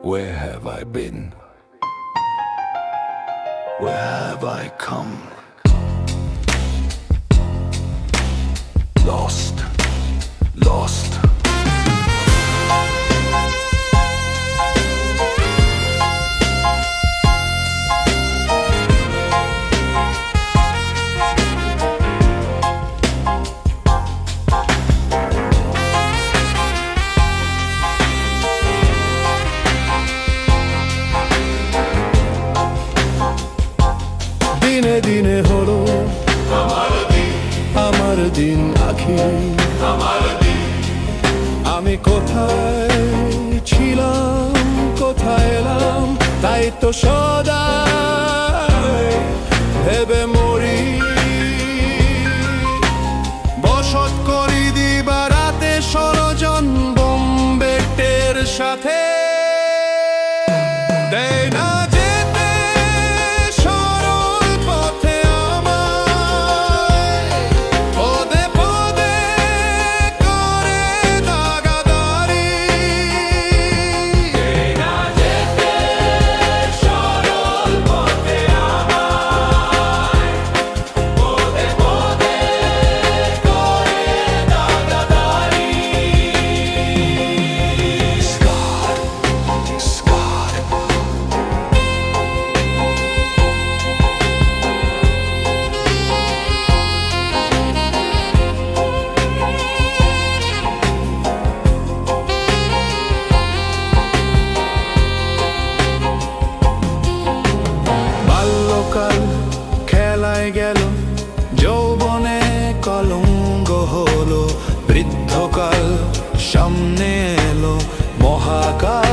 Where have I been? Where have I come? Lost, lost. দিনে দিনে হলো আমার দিন আখি, আমি কোথায় ছিলাম কোথায় এলাম, তাই তো সদা ভেবে মরি। বসত করি দিবা রাতে 16 জন বোম্বেটের সাথে, দেয় না যেতে সরল পথে আমায়, পদে পদে করে দাগাদারি। দেয় না যেতে সরল পথে আমায়, পদে পদে করে দাগাদারি। Scarred, scarred. বাল্যকাল খেলায় গেল, যৌবনে কলঙ্ক হলো, বৃদ্ধকাল সামনে এলো, মহাকাল